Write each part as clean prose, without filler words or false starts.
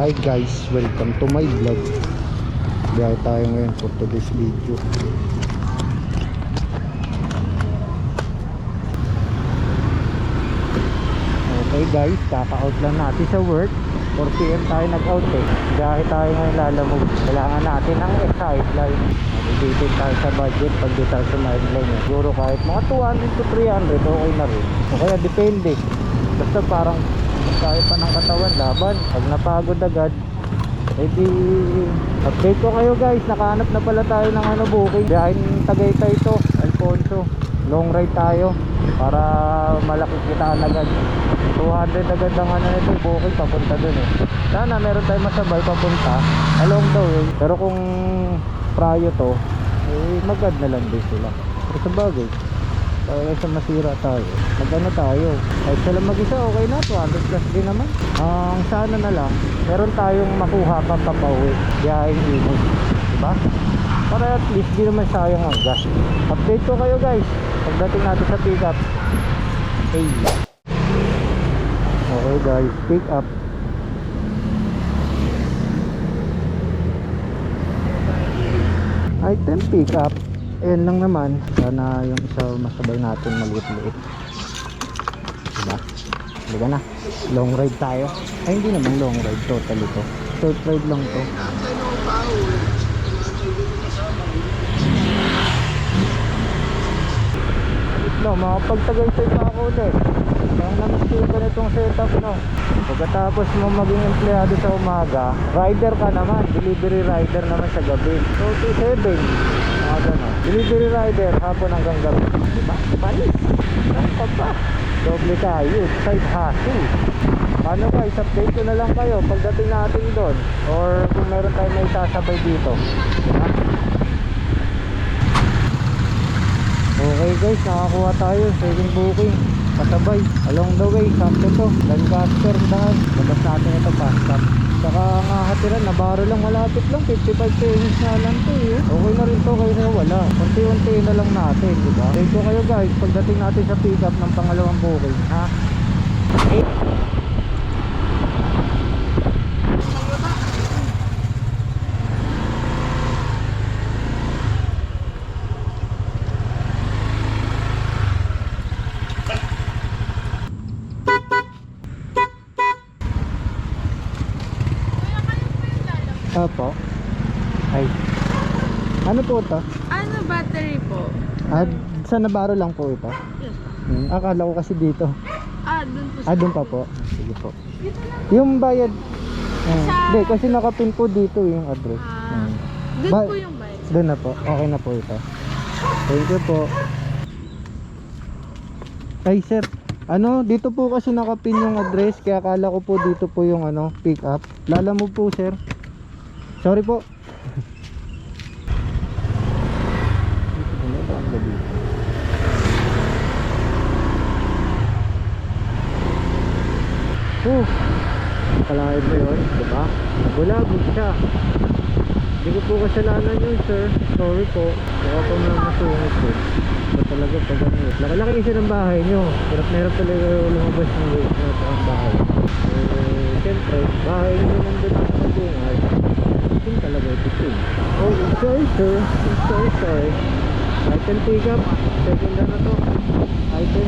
Hi guys, welcome to my vlog. Biyahe tayo ngayon for today's video. Okay guys, kaka-out lang natin sa work. 4 PM tayo nag-out eh. Biyahe tayo ngayon lalamog. Kailangan natin ng sideline. Magbibitin tayo sa budget pag di tayo sa sideline eh. Siguro kahit mga 200 to 300 okay na rin. O kaya depende. Basta parang kaya pa ng katawan laban. Pag napagod agad, di update ko kayo guys. Nakahanap na pala tayo ng booking. Biyahin Tagaytay to, Alfonso. Long ride tayo para malaki kitaan agad. 200 agad ang nito booking papunta dun eh. Sana meron tayong masabay papunta along the way. Pero kung prayo to, magad na lang din sila. Pero sa bagay, kaya sa masira tayo, magano tayo. Kahit sila mag-isa okay na, 200 plus din naman. Ang sana na lang, meron tayong makuha pa pauwi. Biyaheng Imos, diba? Para at least di naman sayang ang gas. Update ko kayo guys pagdating natin sa pick up. Hey. Okay guys, pick up. Item pick up. Ayan lang naman. Sana yung isa masabay natin maliit-liit. Diba? Diba na? Long ride tayo. Ay hindi naman long ride. Totally to. Short ride lang to. No, makapagtagay-tay pa ako ulit. Kaya namiss ko yung ganitong setup, no. Pagkatapos mo maging empleyado sa umaga, rider ka naman, delivery rider naman sa gabi. So 2-7, mga gano'n. Delivery rider, hapon hanggang gabi. Diba? Panis. Ang pa. Doble tayo, side hustle. Paano guys, update ko na lang kayo pagdating natin doon. Or kung meron tayo may sasabay dito. Diba? Okay guys, nakakuha tayo second booking kasabay along the way. Sakto to, Lancaster daan. Labas natin ito fast stop. Saka nga hatiran, nabaro lang, malapit lang, 55 pesos na lang to eh. Okay na rin to, kayo na wala. Unti-unti na lang natin, diba? Thank you kayo guys pagdating natin sa pick up ng pangalawang booking, ha? Opo. Ay. Ano po ito? Ano battery po? Sa Navarro lang po ito? Yes. Akala ko kasi dito. Dun po. Doon pa po. Sige po. Dito lang. Yung bayad. Sa- Hindi, kasi nakapin po dito yung address. Dun Ba- po yung bayad. Doon na po. Okay na po ito. Thank you po. Ay sir, dito po kasi nakapin yung address. Kaya akala ko po dito po yung pick up. Lala mo po sir. Sorry po. Kalahin mo yun, diba? Nagulabog siya. Hindi ko po kasalanan yun sir. Sorry po. Baka po na masungit po. Ito talaga pag laki-laki kasi ng bahay nyo. Hirap na hirap talaga lumabas ng weight na ito ang bahay. Siyempre, bahay nyo nandun sa kabungal. Yun talaga ito. Oh, sorry sir. Sorry. Item pick up. Second na to. Item.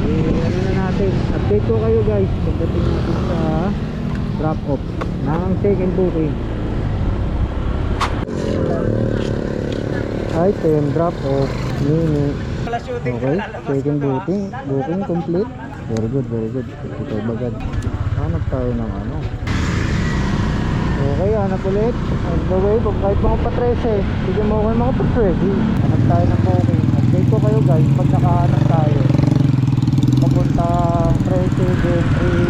Ano na natin. Update ko kayo guys. Pagdating natin sa drop off ng second booking. Item drop off. Mini. Okay. Second booking. Booking complete. Very good. Ito bagad. Hanap tayo ng Okay, hanap ulit. On the way, kahit mga pa-13, bigyan mo ako ng mga pa-13. Hanap tayo ng booking. Update ko kayo guys pag nakahanap tayo. Papuntang 13, Gentry,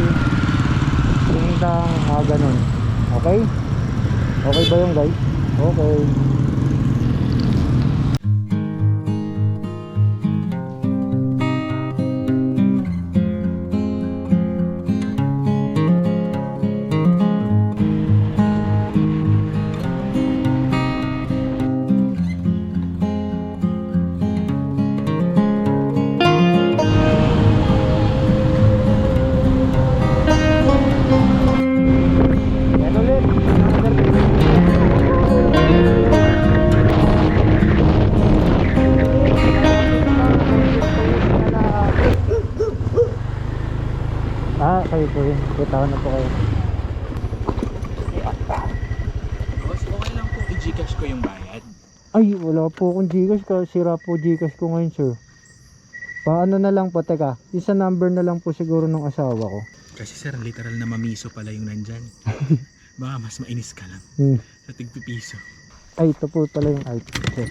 Singdang, ganun. Okay? Okay ba yun guys? Okay. kayo po yun. Kita ko na po kayo. Boss, okay lang po i-Gcash ko yung bayad. Ay, wala po akong Gcash. Sira po Gcash ko ngayon, sir. Paano na lang po, teka. Isa number na lang po siguro ng asawa ko. Kasi sir, literal na mamiso pala yung nandyan. Baka mas mainis ka lang sa tigpipiso. Ay, ito po pala yung item, sir.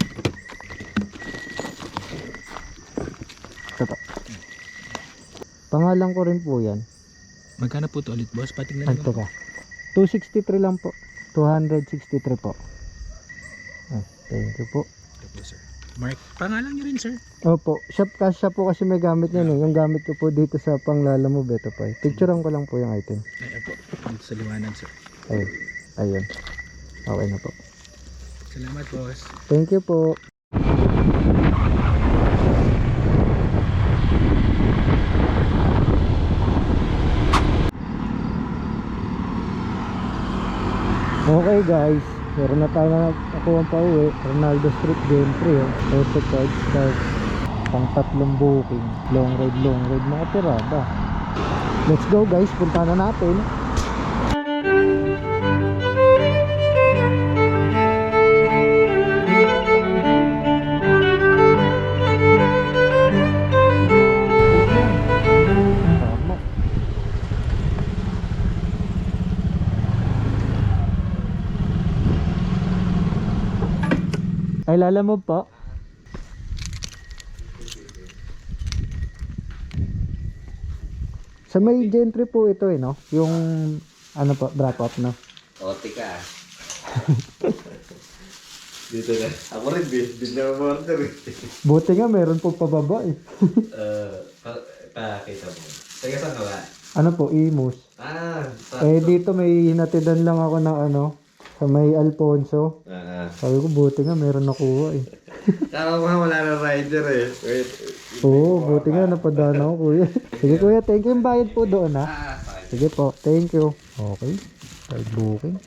Ito po. Pangalan ko rin po yan. Magkano po to ulit, boss? Patingnan Ay, ito ka. 263 lang po. 263 po. Ah, thank you po. Ito po, sir. Mark, pangalan niyo rin, sir. Opo, shop cash siya po kasi may gamit niya eh. Yung gamit ko po dito sa Panglalamove, ito po. Picturean ko lang po yung item. Ay, po. Dito sa liwanag, sir. Ayun. Ayun. Okay na po. Salamat, boss. Thank you po. Okay guys, meron na tayo na nakuha pa uwi. Ronaldo Street Game 3 Auto card start. Pang 3 booking. Long road mga tirada. Let's go guys, punta na natin. Tama. Ay, Lalamove po. Sa may gentry po ito no? Yung ano po, drop off no? Ote ka. Dito na. Ako rin, bin na order eh. Buti nga meron po pababa eh. Pakita mo. Teka, saan ka ba? Ano po, Imus. Eh dito may hinatidan lang ako ng ano, sa may Alfonso. Sabi ko buti nga meron nakuha eh. Kala ko nga wala na rider eh. Wait. Oo, buti nga napadaan ako kuya. Sige kuya, thank you. Yung bayad po doon ha. Sige po, thank you. Okay, side booking.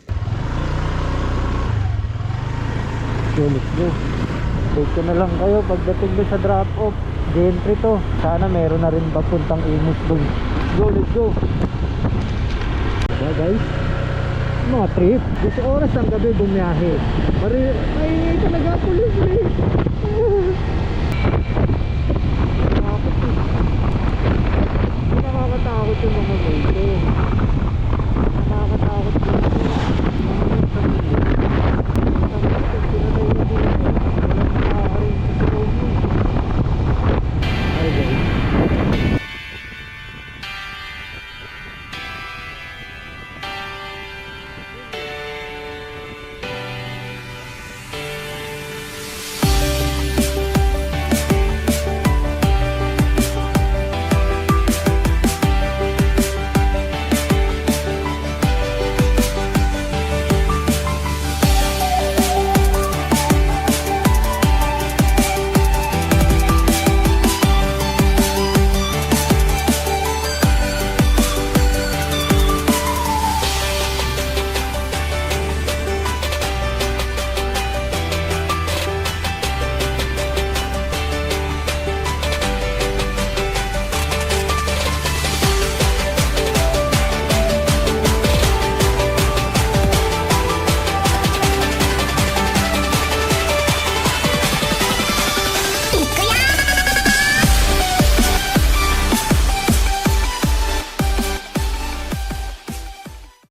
Okay, let's go. Take ko na lang kayo pagdating doon sa drop off. Gentry to. Sana meron na rin papuntang Imus doon. Let's go. Yeah guys, mga trip. 10 oras ang gabi bumiyahe. May talaga pulis eh. Nakakatakot yung mga motor.